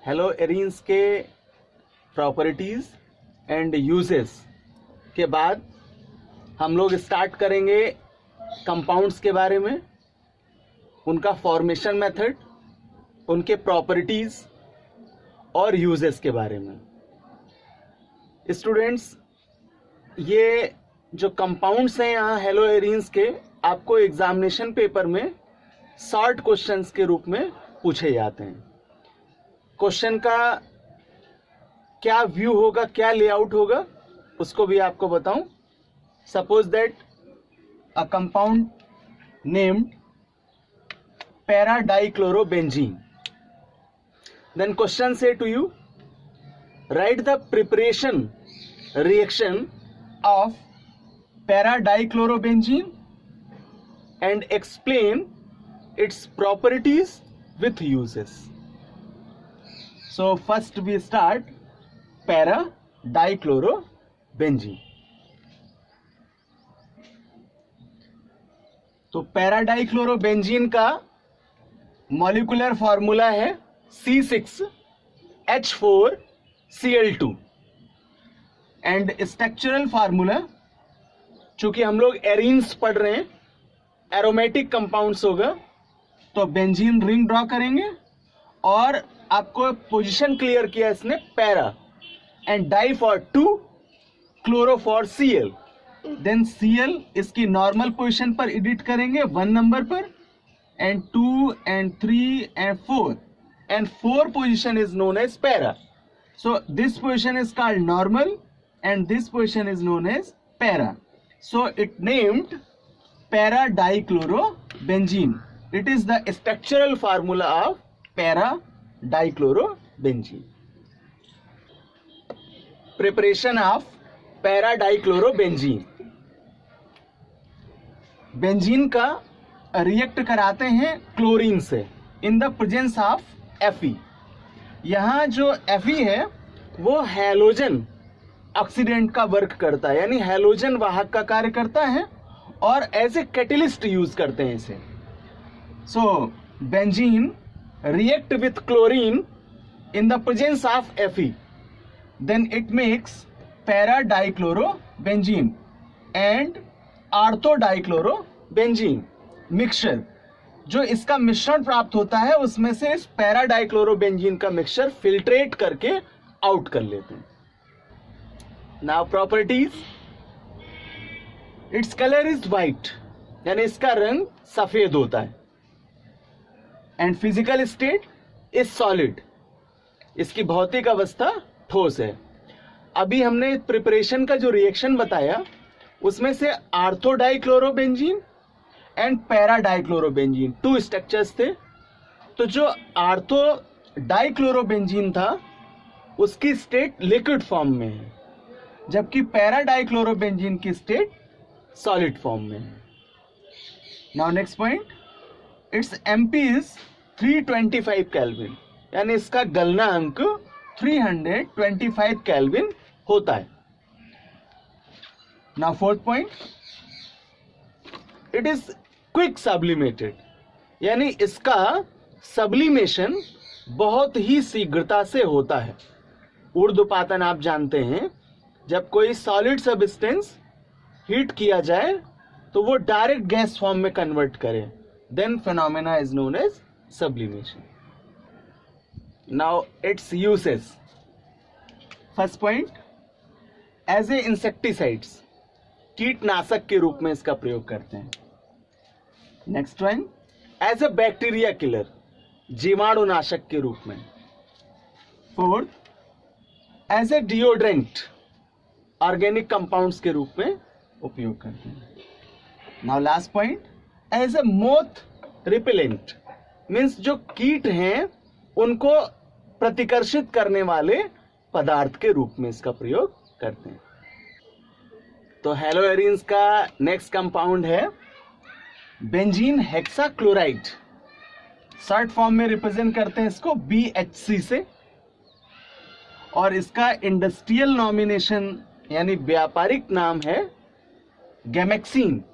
हेलोएरिन्स के properties and uses के बाद हम लोग स्टार्ट करेंगे कंपाउंड्स के बारे में, उनका फॉर्मेशन मेथड, उनके प्रॉपर्टीज़ और यूजेस के बारे में। स्टूडेंट्स, ये जो कंपाउंड्स हैं यहाँ हेलोएरिन्स के, आपको एग्जामिनेशन पेपर में शॉर्ट क्वेश्चंस के रूप में पूछे जाते हैं। क्वेश्चन का क्या व्यू होगा, क्या लेआउट होगा, उसको भी आपको बताऊं। Suppose that a compound named para dichlorobenzene, then question से to you write the preparation reaction of para-dichlorobenzene and explain its properties with uses. So first we start para-dichlorobenzene. तो para-dichlorobenzene का मॉलिक्यूलर फॉर्मूला है C6H4Cl2 and structural formula, चूंकि हम लोग arenes पढ़ रहे हैं, एरोमेटिक कंपाउंड्स होगा, तो बेंजीन रिंग ड्रॉ करेंगे और आपको पोजीशन क्लियर किया इसने para and di for 2, chloro for Cl, then Cl इसकी नॉर्मल पोजीशन पर एडिट करेंगे 1 नंबर पर, and 2 and 3 and 4 and 4 position is known as para. So this position is called normal and this position is known as para. So it named para-dichlorobenzene. It is the structural formula of para-dichlorobenzene. Preparation of para-dichlorobenzene. Benzene का react कराते हैं chlorine से इन the presence of Fe. यहाँ जो Fe है वो halogen oxidant का work करता है, यानी हैलोजन वाहक का कार्य करता है और एज ए कैटलिस्ट यूज करते हैं इसे. So benzene react with chlorine in the presence of Fe, then it makes para dichlorobenzene and ortho dichlorobenzene mixture. जो इसका मिश्रण प्राप्त होता है उसमें से इस पैरा-डाइक्लोरोबेंजीन का मिक्सचर फिल्ट्रेट करके आउट कर लेते हैं. Now properties, its color is white, यानी इसका रंग सफेद होता है. And physical state is solid, इसकी भौतिक अवस्था ठोस है. अभी हमने प्रिपरेशन का जो रिएक्शन बताया उसमें से ऑर्थो-डाइक्लोरोबेंजीन एंड पैरा-डाइक्लोरोबेंजीन 2 स्ट्रक्चर्स थे. तो जो ऑर्थो-डाइक्लोरोबेंजीन था उसकी स्टेट लिक्विड फॉर्म में है, जबकि पैरा-डाइक्लोरोबेंजीन की स्टेट सॉलिड फॉर्म में है. Now next point, it's MP is 325 kelvin, यानी इसका गलनांक 325 केल्विन होता है. Now fourth point, it is quick sublimated, यानी इसका सब्लिमेशन बहुत ही शीघ्रता से होता है. ऊर्ध्वपातन आप जानते हैं, जब कोई सॉलिड सब्सटेंस हीट किया जाए तो वो डायरेक्ट गैस फॉर्म में कन्वर्ट करे, then phenomena is known as sublimation. Now its uses. First point, as a insecticides, कीटनाशक के रूप में इसका प्रयोग करते हैं. Next one, as a bacteria killer, जीवाणुनाशक के रूप में. Fourth, as a deodorant, organic compounds के रूप में उपयोग करते हैं. Now last point, as a moth repellent, means जो कीट हैं उनको प्रतिकर्षित करने वाले पदार्थ के रूप में इसका प्रयोग करते हैं. तो हेलोएरिन्स का नेक्स्ट कंपाउंड है बेंजीन हेक्साक्लोराइड. शॉर्ट फॉर्म में रिप्रेजेंट करते हैं इसको BHC से, और इसका इंडस्ट्रियल नॉमिनेशन यानी व्यापारिक नाम है गैमेक्सिन.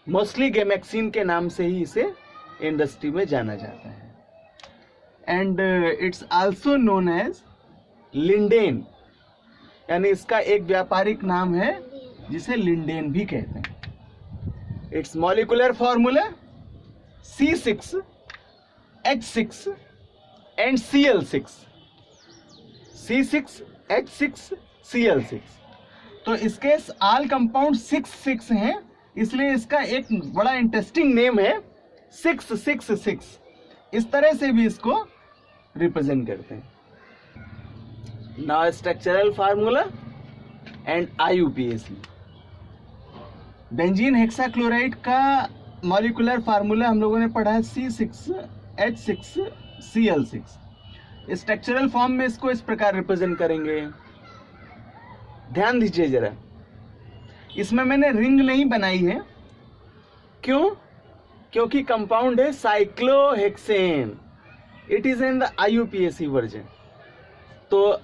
मोस्टली गैमेक्सिन के नाम से ही इसे इंडस्ट्री में जाना जाता है. And it's also known as lindane, यानी इसका एक व्यापारिक नाम है जिसे लिंडेन भी कहते हैं. It's molecular formula C6H6 and Cl6. C6H6Cl6. तो इसके आल कंपाउंड 6 हैं, इसलिए इसका एक बड़ा इंटरेस्टिंग नेम है 666. इस तरह से भी इसको रिप्रेजेंट करते हैं. Now structural formula and IUPAC. Benzene hexachloride का मॉलिक्यूलर फार्मूला हम लोगों ने पढ़ा है C6H6Cl6. स्ट्रक्चरल फॉर्म में इसको इस प्रकार रिप्रेजेंट करेंगे. ध्यान दीजिए जरा, इसमें मैंने रिंग नहीं बनाई है. क्यों? क्योंकि कंपाउंड है cyclohexane. It is in the IUPAC version. तो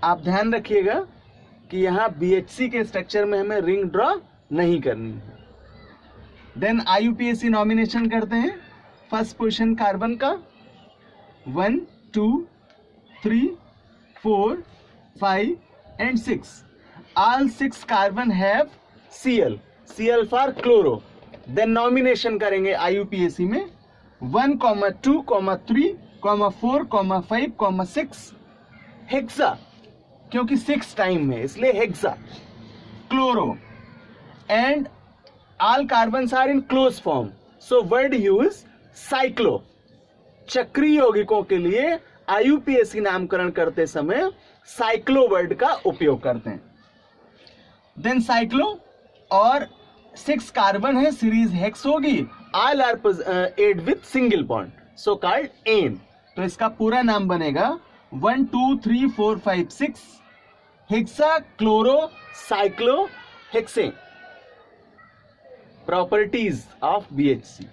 आप ध्यान रखिएगा कि यहाँ BHC के स्ट्रक्चर में हमें रिंग ड्रॉ नहीं करनी है. देन IUPAC नॉमिनेशन करते हैं. फर्स्ट पोजीशन कार्बन का 1 2 3 4 5 and 6. All 6 carbon have Cl for chloro. Then nomination करेंगे IUPAC में 1, 2, 3, 4, 5, 6 हेक्सा, क्योंकि 6 टाइम है इसलिए hexa chloro. And all carbons are in close form, so word use cyclo. चक्रीय यौगिकों के लिए IUPAC नामकरण करते समय साइक्लो वर्ड का उपयोग करते हैं. देन साइक्लो और 6 कार्बन है, सीरीज हेक्स होगी. All are add with single bond, so called ane. तो इसका पूरा नाम बनेगा 1 2 3 4 5 6 hexa chloro cyclo hexane. Properties of BHC.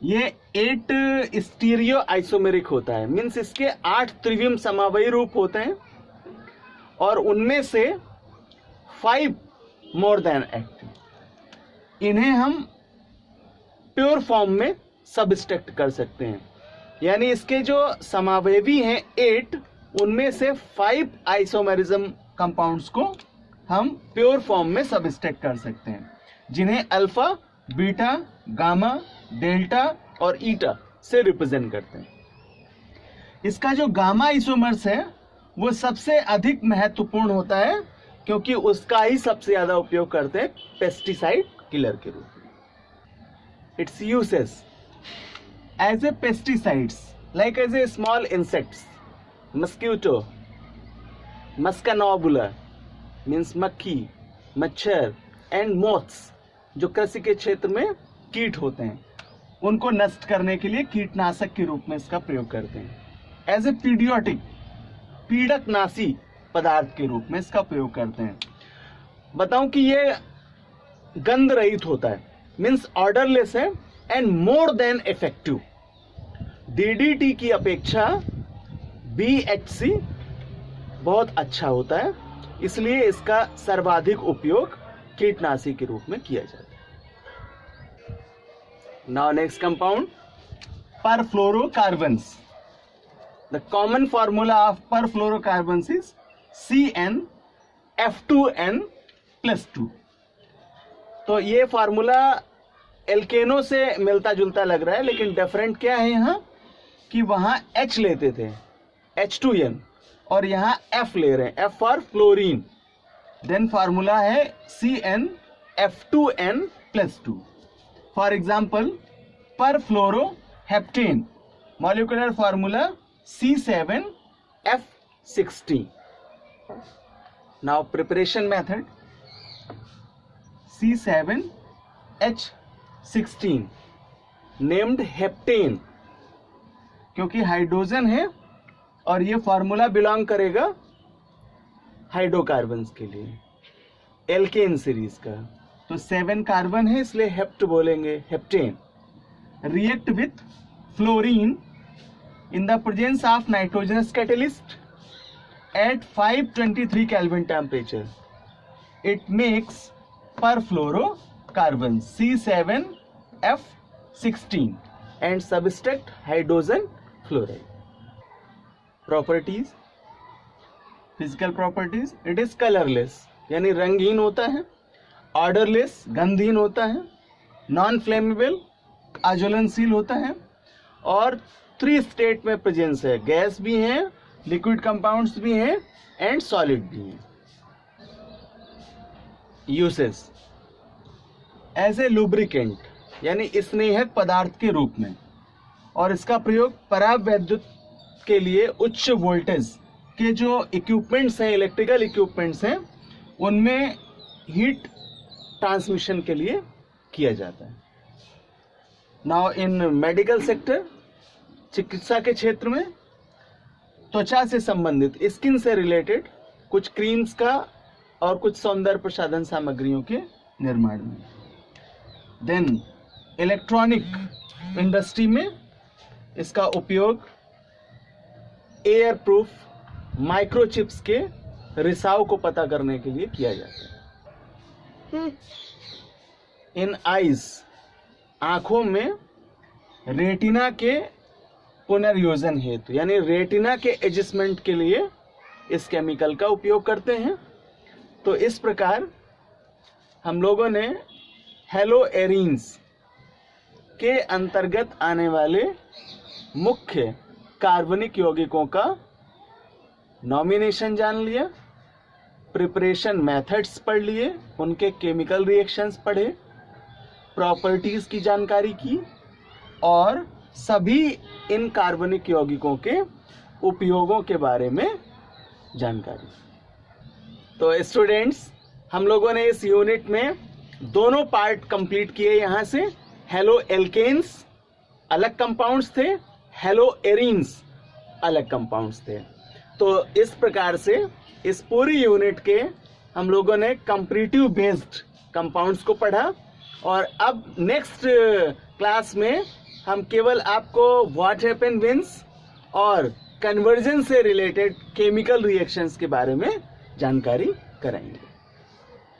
ये 8 स्टीरियो आइसोमेरिक होता है, मीन्स इसके 8 त्रिविम समावयी रूप होते हैं और उनमें से 5 मोर देन एक्टिव. इन्हें हम प्योर फॉर्म में सबस्ट्रैक्ट कर सकते हैं. यानी इसके जो समावयवी हैं 8, उनमें से 5 आइसोमेरिज्म कंपाउंड्स को हम प्योर फॉर्म में सबस्ट्रैक्ट कर सकते हैं, जिन्हें अल्फा, बीटा, गामा, डेल्टा और ईटा से रिप्रेजेंट करते हैं. इसका जो गामा आइसोमर्स है वो सबसे अधिक महत्वपूर्ण होता है, क्योंकि उसका ही सबसे ज्यादा उपयोग करते हैं पेस्टिसाइड किलर के रूप में. Its uses as a pesticides like as a small insects, mosquito, मस्कानोबुला मीन्स मक्खी, मच्छर एंड मोथ्स, जो कृषि के क्षेत्र में कीट होते हैं, उनको नष्ट करने के लिए कीटनाशक के रूप में इसका प्रयोग करते हैं. एज ए पीडियोटिक, पीड़कनाशी पदार्थ के रूप में इसका प्रयोग करते हैं. बताऊं कि ये गंध रहित होता है, मीन्स ऑर्डरलेस है and more than effective. DDT की अपेक्षा BHC बहुत अच्छा होता है, इसलिए इसका सर्वाधिक उपयोग कीटनाशी के रूप में किया जाता है. Now next compound, perfluorocarbons. The common formula of perfluorocarbons is CnF2n+2. तो ये फार्मूला एल्केनो से मिलता जुलता लग रहा है, लेकिन डिफरेंट क्या है यहाँ कि वहां H लेते थे H2n और यहाँ F ले रहे हैं, F for fluorine. Then formula है CnF2n+2. For example perfluoroheptane, molecular formula C7F16. Now preparation method, C7H16 named heptane, क्योंकि हाइड्रोजन है और ये फार्मूला बिलोंग करेगा हाइड्रोकार्बन्स के लिए, एल्केन सीरीज का. तो 7 कार्बन है इसलिए हेप्ट बोलेंगे, heptane. React with fluorine in the presence of nitrogenous catalyst at 523 kelvin temperature. It makes perfluorocarbon C7F16. And subtract hydrogen fluoride. Properties, physical properties, it is colourless यानी रंगहीन होता है, odourless गंधहीन होता है, नॉन फ्लेमेबल अज्वलनशील होता है, और 3 स्टेट में प्रेजेंस है, गैस भी है, लिक्विड कंपाउंड्स भी हैं एंड सॉलिड भी हैं। यूसेस, एज ए लुब्रिकेंट यानी स्नेहक पदार्थ के रूप में, और इसका प्रयोग परावैद्युत के लिए उच्च वोल्टेज के जो इक्विपमेंट्स हैं, इलेक्ट्रिकल इक्विपमेंट्स हैं, उनमें हीट ट्रांसमिशन के लिए किया जाता है। नाउ इन मेडिकल सेक्टर, चिकित्सा के क्षेत्र में त्वचा से संबंधित, स्किन से रिलेटेड कुछ क्रीम्स का और कुछ सौंदर्य प्रसाधन सामग्रियों के निर्माण में। देन इलेक्ट्रॉनिक इंडस्ट्री में इसका उपयोग एयर प्रूफ माइक्रोचिप्स के रिसाव को पता करने के लिए किया जाता है। इन आइज, आंखों में रेटिना के पुनर्योजन हेतु यानी रेटिना के एडजस्टमेंट के लिए इस केमिकल का उपयोग करते हैं। तो इस प्रकार हम लोगों ने हेलोएरिन्स के अंतर्गत आने वाले मुख्य कार्बनिक यौगिकों का नॉमिनेशन जान लिया, प्रिपरेशन मेथड्स पढ़ लिए, उनके केमिकल रिएक्शंस पढ़े, प्रॉपर्टीज की जानकारी की, और सभी इन कार्बनिक यौगिकों के उपयोगों के बारे में जानकारी। तो स्टूडेंट्स, हम लोगों ने इस यूनिट में दोनों पार्ट कंप्लीट किए। यहाँ से हेलो एल्केन्स अलग कंपाउंड्स थे, हेलो एरीन्स अलग कंपाउंड्स थे। तो इस प्रकार से इस पूरी यूनिट के हम लोगों ने कंपैरेटिव बेस्ड कंपाउंड्स को पढ़ा, और अब नेक्स्ट क्लास में हम केवल आपको व्हाट हैपन व्हेन्स और कन्वर्जन से रिलेटेड केमिकल रिएक्शंस के बारे में जानकारी कराएंगे।